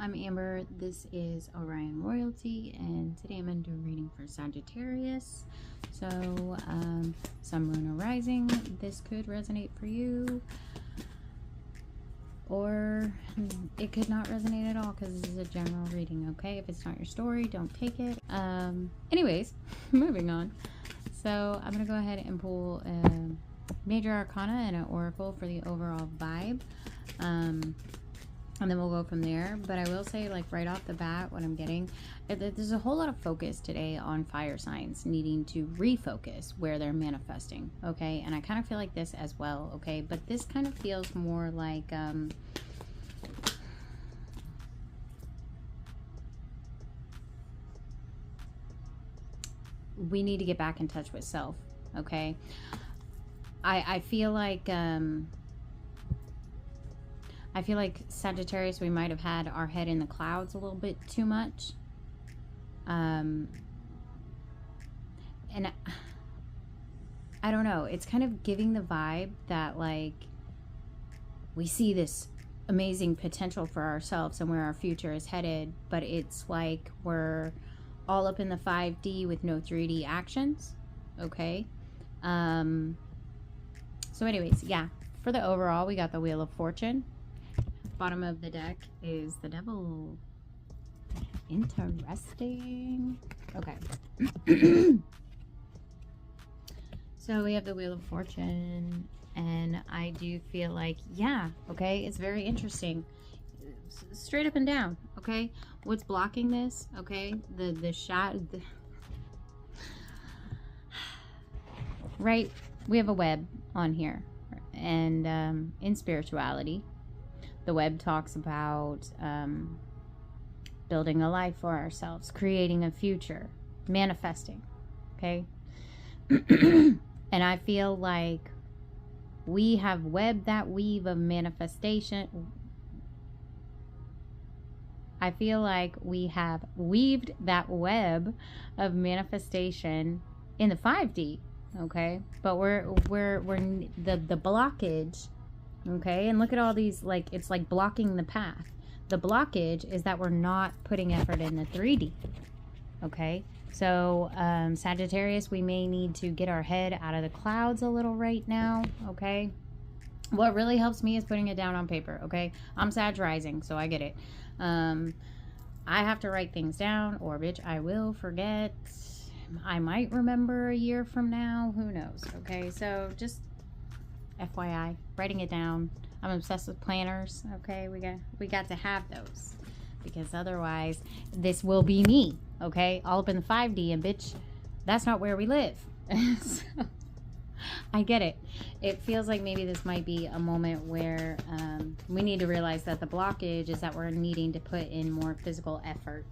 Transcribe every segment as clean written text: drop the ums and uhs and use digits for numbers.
I'm Amber. This is Orion Royalty, and today I'm going to do a reading for Sagittarius. So, Sun, Moon, or Rising. This could resonate for you, or it could not resonate at all because this is a general reading, okay? If it's not your story, don't take it. Anyways, moving on. So, I'm going to go ahead and pull a Major Arcana and an Oracle for the overall vibe. And then we'll go from there. But I will say, like, right off the bat, what I'm getting, there's a whole lot of focus today on fire signs needing to refocus where they're manifesting, okay? And I kind of feel like this as well, okay? But this kind of feels more like, we need to get back in touch with self, okay? I feel like, Sagittarius, we might have had our head in the clouds a little bit too much. And I don't know. It's kind of giving the vibe that, like, we see this amazing potential for ourselves and where our future is headed, but it's like we're all up in the 5D with no 3D actions, okay? So anyways, yeah. For the overall, we got the Wheel of Fortune. Bottom of the deck is the Devil. Interesting. Okay. So we have the Wheel of Fortune, and I do feel like, yeah, okay, it's very interesting. Straight up and down, okay? What's blocking this, okay? The shadow. Right, we have a web on here, and in spirituality, the web talks about building a life for ourselves, creating a future, manifesting, okay? And I feel like we have webbed that weave of manifestation. I feel like we have weaved that web of manifestation in the 5D, okay? But we're the blockage. Okay, and look at all these, like, it's like blocking the path. The blockage is that we're not putting effort in the 3D. Okay, so Sagittarius, we may need to get our head out of the clouds a little right now. Okay, what really helps me is putting it down on paper. Okay, I'm Sag rising, so I get it. I have to write things down, or bitch, I will forget. I might remember a year from now, who knows? Okay, so just FYI, writing it down. I'm obsessed with planners, okay? We got to have those, because otherwise this will be me, okay? All up in the 5D, and bitch, that's not where we live. So, I get it. It feels like maybe this might be a moment where we need to realize that the blockage is that we're needing to put in more physical effort,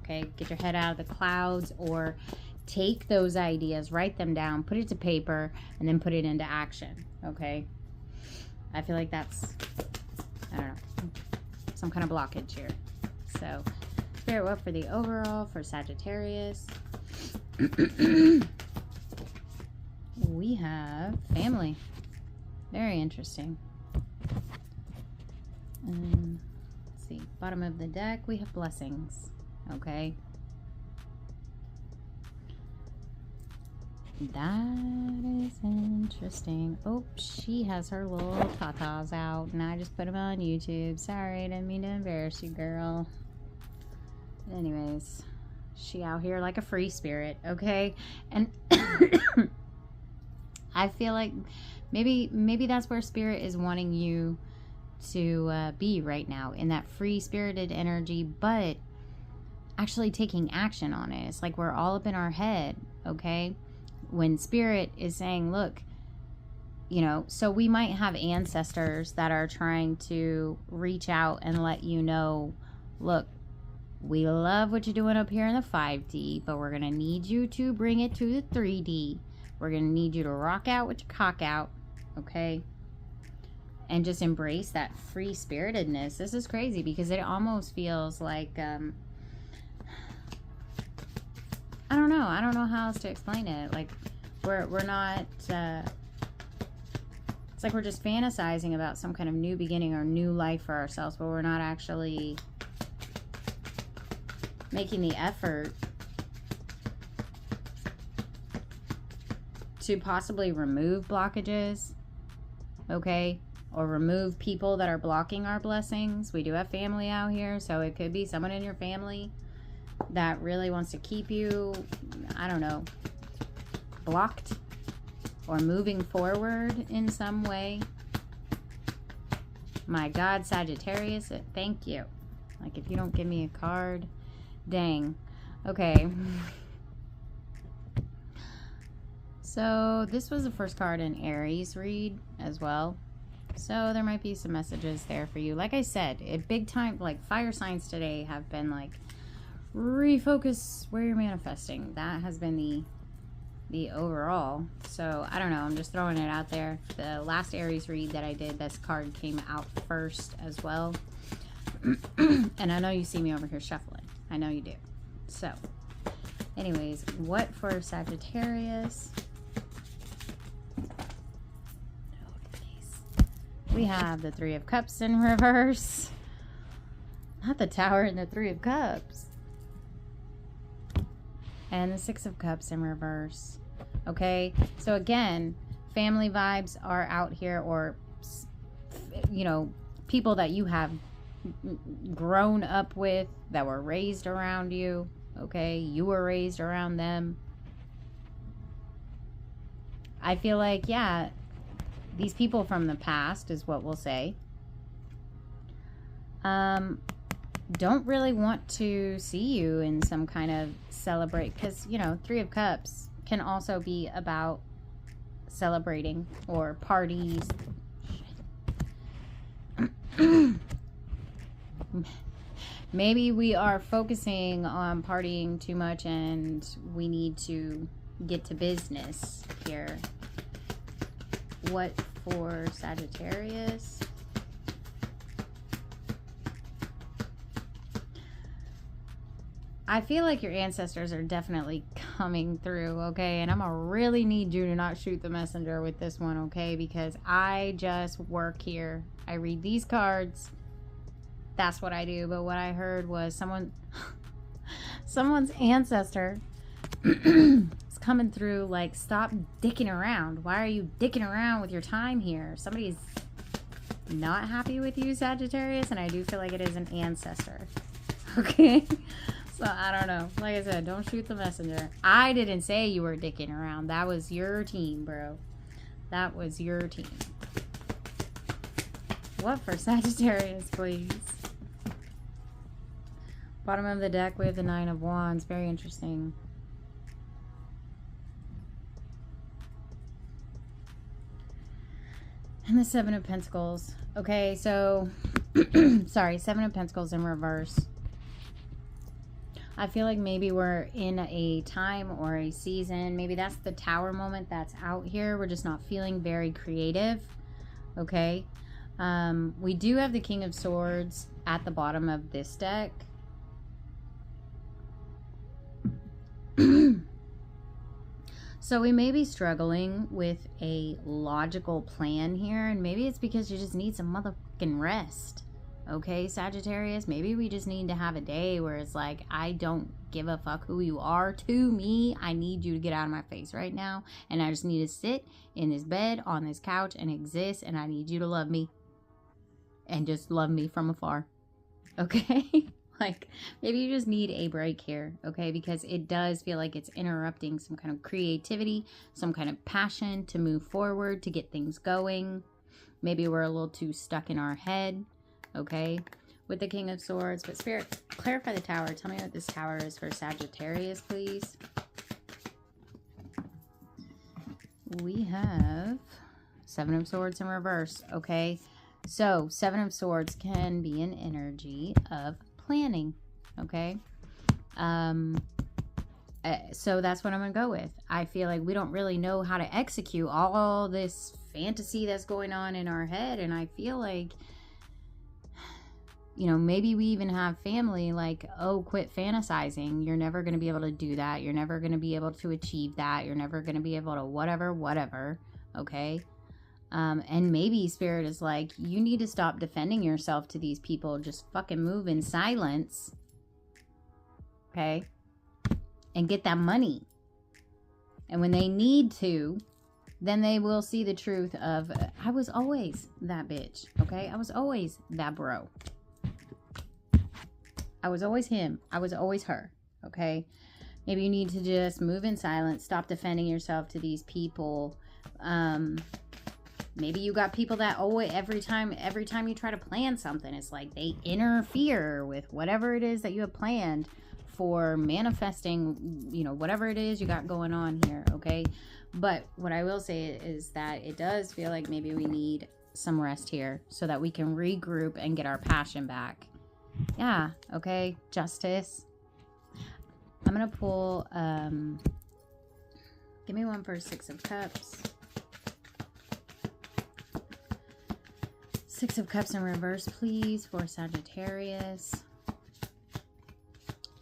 okay? Get your head out of the clouds, or take those ideas, write them down, put it to paper, and then put it into action, okay? I feel like that's, I don't know, some kind of blockage here. So, Spirit, what for the overall for Sagittarius? We have family. Very interesting. Let's see, bottom of the deck, we have blessings, okay? That is interesting. Oh, she has her little tatas out, and I just put them on YouTube. Sorry, I didn't mean to embarrass you, girl. Anyways, she out here like a free spirit, okay? And I feel like maybe that's where spirit is wanting you to be right now, in that free spirited energy, but actually taking action on it. It's like we're all up in our head, okay? When spirit is saying, look, you know, so we might have ancestors that are trying to reach out and let you know, look, we love what you're doing up here in the 5D, but we're going to need you to bring it to the 3D. We're going to need you to rock out with your cock out, okay? And just embrace that free spiritedness. This is crazy because it almost feels like, I don't know. I don't know how else to explain it. Like, we're not, it's like we're just fantasizing about some kind of new beginning or new life for ourselves, but we're not actually making the effort to possibly remove blockages, okay? Or remove people that are blocking our blessings. We do have family out here, so it could be someone in your family that really wants to keep you, I don't know, blocked or moving forward in some way. My God, Sagittarius, thank you. Like, if you don't give me a card, dang. Okay. So this was the first card in Aries read as well. So there might be some messages there for you. Like I said, big time, like fire signs today have been like, refocus where you're manifesting. That has been the overall. So I don't know, I'm just throwing it out there. The last Aries read that I did, this card came out first as well. And I know you see me over here shuffling. I know you do. So anyways, what for Sagittarius? We have the Three of Cups in reverse. Not the Tower and the Three of Cups. And the Six of Cups in reverse. Okay, so again, family vibes are out here, or, you know, people that you have grown up with, that were raised around you. Okay, you were raised around them. I feel like, yeah, these people from the past is what we'll say. Don't really want to see you in some kind of celebrate, because, you know, Three of Cups can also be about celebrating or parties. Maybe we are focusing on partying too much and we need to get to business here. What for Sagittarius? I feel like your ancestors are definitely coming through, okay? And I'm gonna really need you to not shoot the messenger with this one, okay? Because I just work here. I read these cards. That's what I do. But what I heard was someone's ancestor is coming through like, stop dicking around. Why are you dicking around with your time here? Somebody's not happy with you, Sagittarius, and I do feel like it is an ancestor. Okay? So, I don't know. Like I said, don't shoot the messenger. I didn't say you were dicking around. That was your team, bro. That was your team. What for Sagittarius, please? Bottom of the deck, we have the Nine of Wands. Very interesting. And the Seven of Pentacles. Okay, so... sorry, Seven of Pentacles in reverse. I feel like maybe we're in a time or a season. Maybe that's the Tower moment that's out here. We're just not feeling very creative. Okay. We do have the King of Swords at the bottom of this deck. So we may be struggling with a logical plan here. And maybe it's because you just need some motherfucking rest. Okay, Sagittarius, maybe we just need to have a day where it's like, I don't give a fuck who you are to me. I need you to get out of my face right now. And I just need to sit in this bed, on this couch, and exist. And I need you to love me. And just love me from afar. Okay? Like, maybe you just need a break here. Okay? Because it does feel like it's interrupting some kind of creativity, some kind of passion to move forward, to get things going. Maybe we're a little too stuck in our head. Okay, with the King of Swords. But Spirit, clarify the Tower. Tell me what this Tower is for Sagittarius, please. We have Seven of Swords in reverse. Okay, so Seven of Swords can be an energy of planning. Okay, so that's what I'm gonna go with. I feel like we don't really know how to execute all this fantasy that's going on in our head, and I feel like, you know, maybe we even have family like, oh, quit fantasizing. You're never going to be able to do that. You're never going to be able to achieve that. You're never going to be able to whatever. Okay. And maybe Spirit is like, you need to stop defending yourself to these people. Just fucking move in silence. okay? And get that money. And when they need to, then they will see the truth of, I was always that bitch, okay? I was always that bro. I was always him. I was always her, okay? Maybe you need to just move in silence. Stop defending yourself to these people. Maybe you got people that always, every time you try to plan something, it's like they interfere with whatever it is that you have planned for manifesting, you know, whatever it is you got going on here, okay? But what I will say is that it does feel like maybe we need some rest here so that we can regroup and get our passion back. Yeah, okay, justice. I'm going to pull, give me one for 6 of Cups. 6 of Cups in reverse, please, for Sagittarius.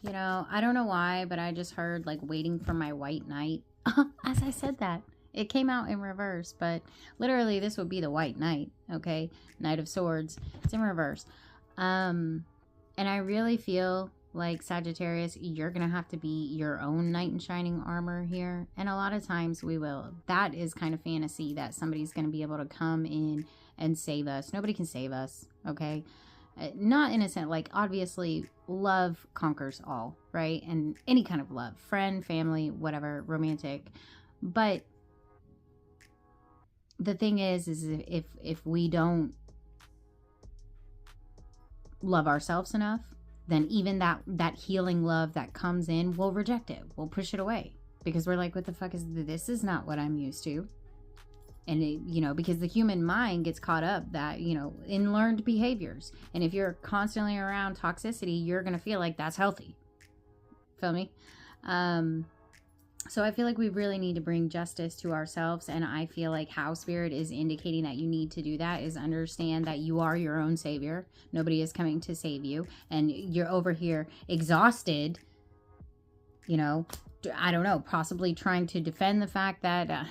You know, I don't know why, but I just heard, like, waiting for my white knight. As I said that, it came out in reverse, but literally this would be the white knight, okay? Knight of Swords. It's in reverse. And I really feel like, Sagittarius, you're going to have to be your own knight in shining armor here. And a lot of times we will. That is kind of fantasy that somebody's going to be able to come in and save us. Nobody can save us, okay? Not innocent, like, obviously, love conquers all, right? And any kind of love. Friend, family, whatever, romantic. But the thing is if we don't love ourselves enough, then even that healing love that comes in, we'll reject it. We'll push it away because we're like, what the fuck is this? Is not what I'm used to. And it, you know, because the human mind gets caught up that, you know, in learned behaviors. And if you're constantly around toxicity, you're going to feel like that's healthy. Feel me? So I feel like we really need to bring justice to ourselves. And I feel like how Spirit is indicating that you need to do that is understand that you are your own savior. Nobody is coming to save you. And you're over here exhausted, you know, I don't know, possibly trying to defend the fact that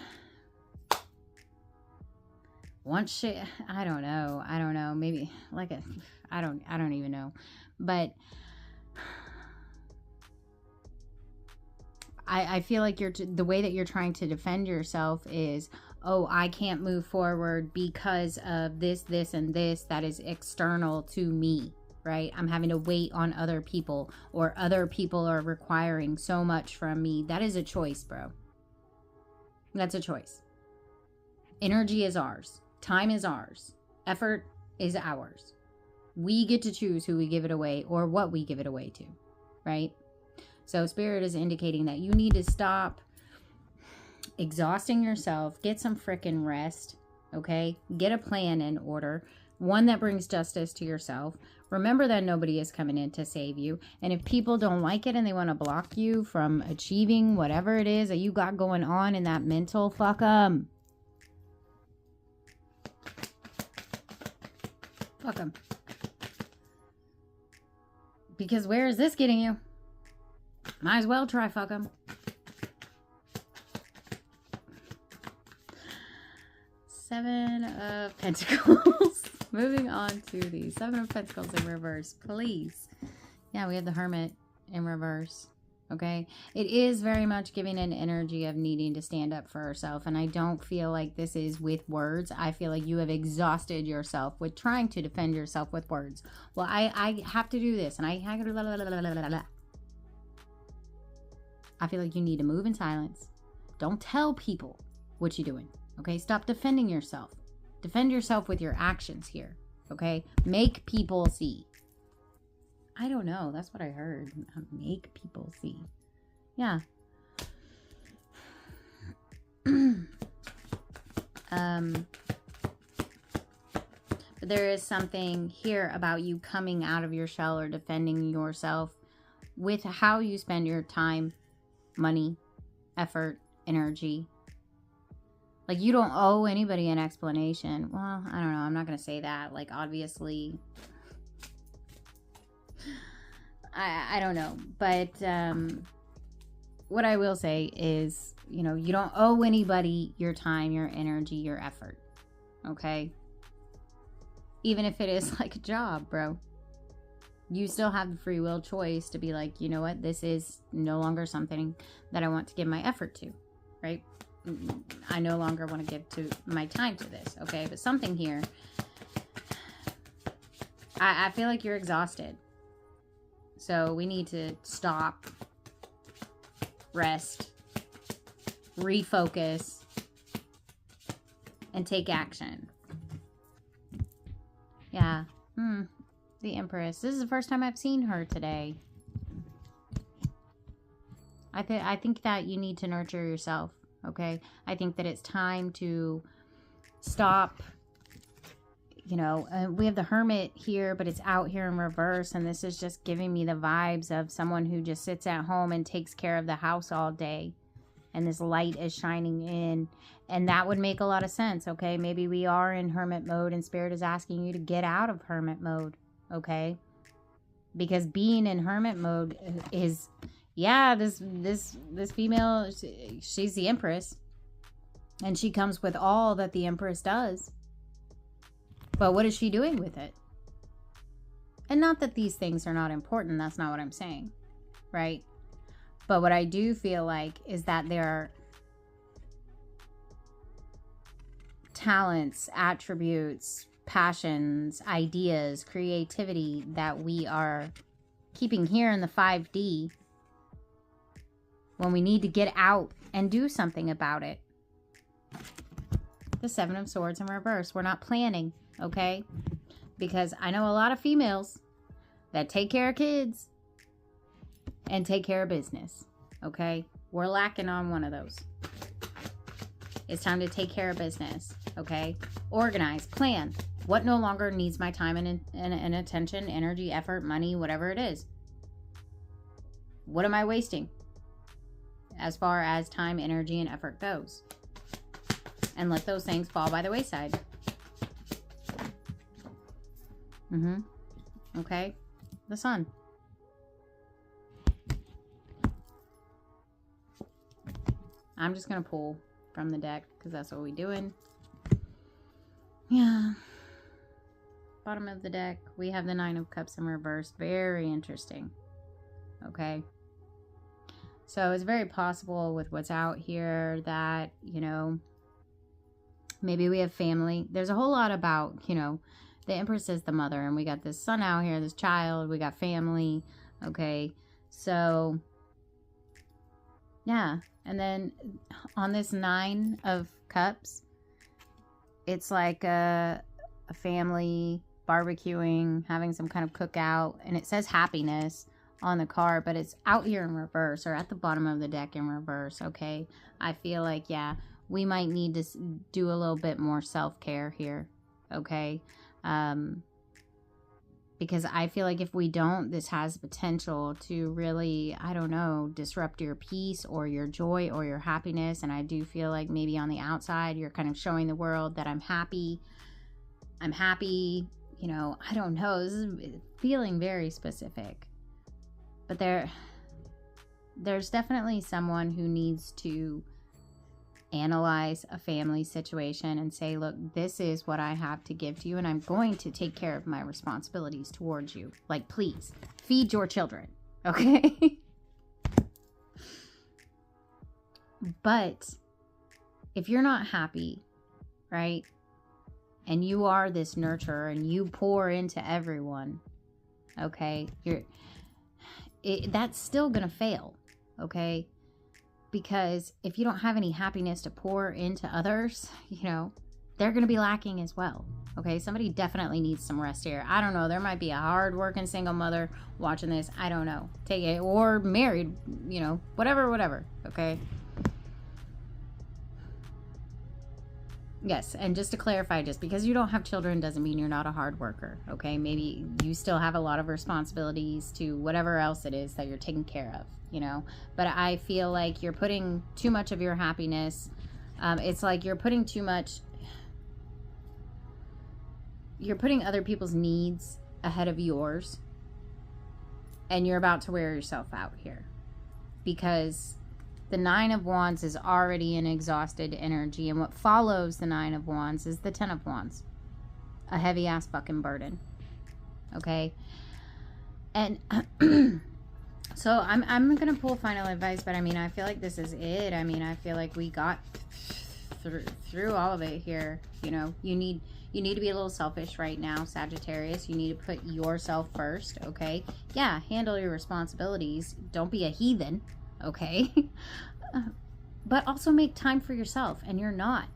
once shit, I don't know, maybe like I don't even know. But I feel like the way that you're trying to defend yourself is, oh, I can't move forward because of this, and this that is external to me, right? I'm having to wait on other people, or other people are requiring so much from me. That is a choice, bro. That's a choice. Energy is ours. Time is ours. Effort is ours. We get to choose who we give it away or what we give it away to, right? So Spirit is indicating that you need to stop exhausting yourself. Get some freaking rest, okay? Get a plan in order. One that brings justice to yourself. Remember that nobody is coming in to save you. And if people don't like it and they want to block you from achieving whatever it is that you got going on in that mental, fuck them. Fuck them. Because where is this getting you? Might as well try fuck them. Seven of Pentacles. Moving on to the Seven of Pentacles in reverse, please. Yeah, we have the Hermit in reverse. Okay, it is very much giving an energy of needing to stand up for herself, and I don't feel like this is with words. I feel like you have exhausted yourself with trying to defend yourself with words. Well, I have to do this, and I feel like you need to move in silence. Don't tell people what you're doing. Okay, stop defending yourself. Defend yourself with your actions here. Okay, make people see. I don't know. That's what I heard. Make people see. Yeah. But there is something here about you coming out of your shell or defending yourself with how you spend your time, money, effort, energy. Like, you don't owe anybody an explanation. Well, I don't know. I'm not going to say that. Like, obviously, I don't know. But what I will say is, you know, you don't owe anybody your time, your energy, your effort. Okay? Even if it is like a job, bro. You still have the free will choice to be like, you know what, this is no longer something that I want to give my effort to, right? I no longer want to give to my time to this, okay? But something here, I feel like you're exhausted. So we need to stop, rest, refocus, and take action. Yeah. The Empress. This is the first time I've seen her today. I think that you need to nurture yourself, okay? I think that it's time to stop. You know, we have the Hermit here, but it's out here in reverse, and this is just giving me the vibes of someone who just sits at home and takes care of the house all day, and this light is shining in, and that would make a lot of sense, okay? Maybe we are in Hermit mode, and Spirit is asking you to get out of Hermit mode, okay? Because being in Hermit mode is, yeah, this female, she's the Empress, and she comes with all that the Empress does. But what is she doing with it? And not that these things are not important. That's not what I'm saying. Right? But what I do feel like is that there are talents, attributes, passions, ideas, creativity that we are keeping here in the 5D when we need to get out and do something about it. The Seven of Swords in reverse. We're not planning, okay? Because I know a lot of females that take care of kids and take care of business, okay? We're lacking on one of those. It's time to take care of business, okay? Organize, plan. What no longer needs my time and attention, energy, effort, money, whatever it is? What am I wasting as far as time, energy, and effort goes? And let those things fall by the wayside. Okay. The Sun. I'm just going to pull from the deck because that's what we're doing. Yeah. Bottom of the deck, we have the Nine of Cups in reverse. Very interesting. Okay. So it's very possible with what's out here that, you know, maybe we have family. There's a whole lot about, you know, the Empress is the mother, and we got this son out here, this child, we got family, okay? So, yeah. And then on this Nine of Cups, it's like a family barbecuing, having some kind of cookout, and it says happiness on the card, but it's out here in reverse, or at the bottom of the deck in reverse, okay? I feel like, yeah, we might need to do a little bit more self-care here, okay? Because I feel like if we don't, this has potential to really, I don't know, disrupt your peace or your joy or your happiness. And I do feel like maybe on the outside, you're kind of showing the world that I'm happy, you know, I don't know. This is feeling very specific. But there's definitely someone who needs to analyze a family situation and say, look, this is what I have to give to you, and I'm going to take care of my responsibilities towards you. Like, please, feed your children, okay? But if you're not happy, right, and you are this nurturer and you pour into everyone, okay, that's still gonna fail, okay? Because if you don't have any happiness to pour into others, you know, they're going to be lacking as well. Okay, somebody definitely needs some rest here. I don't know. There might be a hard-working single mother watching this. I don't know. Take it. Or married, you know, whatever. Okay. Yes, and just to clarify, just because you don't have children doesn't mean you're not a hard worker. Okay, maybe you still have a lot of responsibilities to whatever else it is that you're taking care of. You know, but I feel like you're putting too much of your happiness. It's like you're putting too much. You're putting other people's needs ahead of yours. And you're about to wear yourself out here. Because the Nine of Wands is already an exhausted energy. And what follows the Nine of Wands is the 10 of Wands. A heavy ass fucking burden. Okay. And so I'm gonna pull final advice, but I mean, I feel like this is it. I mean, I feel like we got through all of it here. You know, you need to be a little selfish right now, Sagittarius. You need to put yourself first, okay? Yeah, handle your responsibilities. Don't be a heathen, okay? But also make time for yourself, and you're not,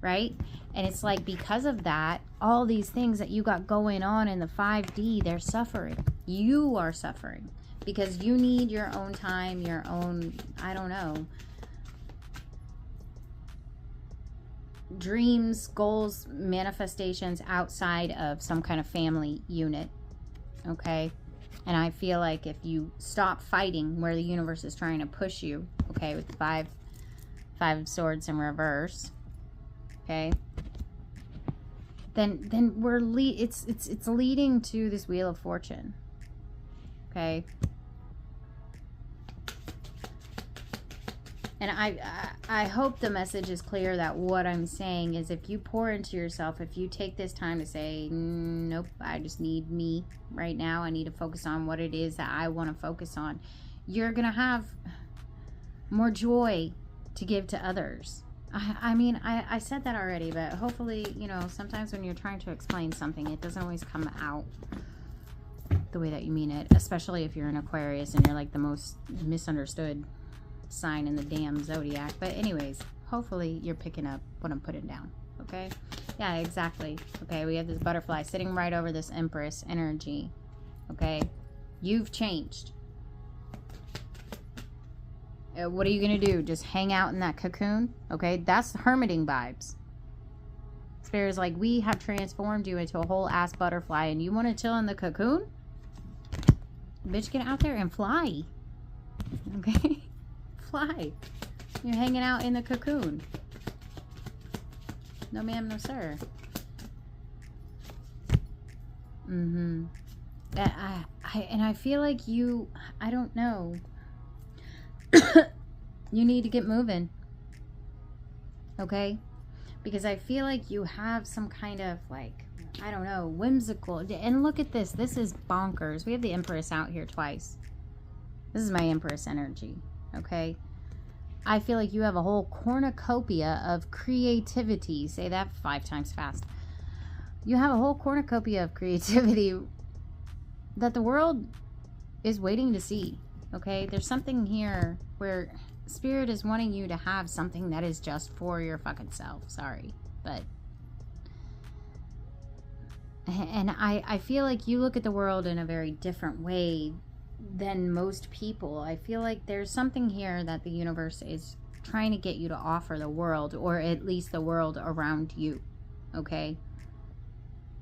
right? And it's like, because of that, all these things that you got going on in the 5D, they're suffering. You are suffering because you need your own time, your own, I don't know, dreams, goals, manifestations outside of some kind of family unit, okay? And I feel like if you stop fighting where the universe is trying to push you, okay, with the five of swords in reverse, okay, then it's leading to this wheel of fortune, okay? And I hope the message is clear that what I'm saying is, if you pour into yourself, if you take this time to say, nope, I just need me right now, I need to focus on what it is that I want to focus on, you're going to have more joy to give to others. I mean, I said that already, but hopefully, you know, sometimes when you're trying to explain something, it doesn't always come out the way that you mean it, especially if you're an Aquarius and you're like the most misunderstood sign in the damn zodiac. But anyways, hopefully you're picking up what I'm putting down, okay? Yeah, exactly. Okay, we have this butterfly sitting right over this Empress energy, okay? You've changed. What are you gonna do? Just hang out in that cocoon? Okay, that's hermiting vibes. Spirit is like, we have transformed you into a whole ass butterfly and you want to chill in the cocoon? Bitch, get out there and fly. Okay? Fly. You're hanging out in the cocoon. No ma'am, no sir. And I feel like you, I don't know, you need to get moving, okay? Because I feel like you have some kind of, like, I don't know, whimsical, and look at this, this is bonkers. We have the Empress out here twice. This is my Empress energy, okay? I feel like you have a whole cornucopia of creativity. Say that 5 times fast. You have a whole cornucopia of creativity that the world is waiting to see, okay? There's something here where Spirit is wanting you to have something that is just for your fucking self. Sorry, but... And I feel like you look at the world in a very different way than most people. I feel like there's something here that the universe is trying to get you to offer the world, or at least the world around you, okay?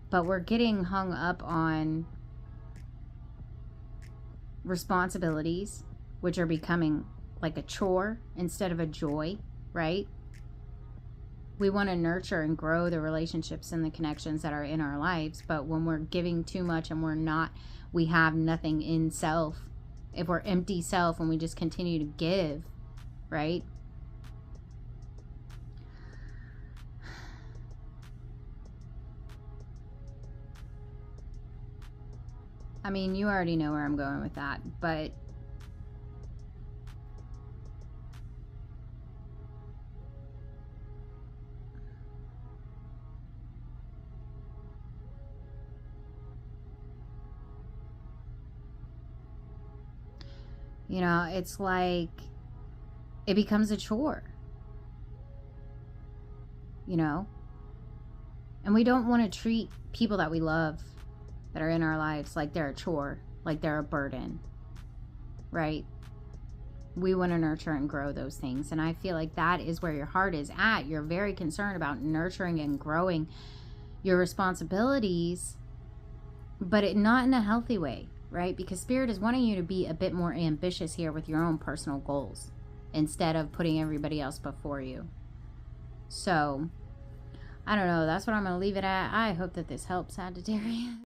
But we're getting hung up on responsibilities, which are becoming like a chore instead of a joy, right? We want to nurture and grow the relationships and the connections that are in our lives, but when we're giving too much and we have nothing in self, if we're empty self and we just continue to give, right? I mean, you already know where I'm going with that, but you know, it's like it becomes a chore, you know? And we don't want to treat people that we love, that are in our lives, like they're a chore, like they're a burden, right? We want to nurture and grow those things. And I feel like that is where your heart is at. You're very concerned about nurturing and growing your responsibilities, but not in a healthy way, right? Because Spirit is wanting you to be a bit more ambitious here with your own personal goals instead of putting everybody else before you. So, I don't know. That's what I'm going to leave it at. I hope that this helps, Sagittarius.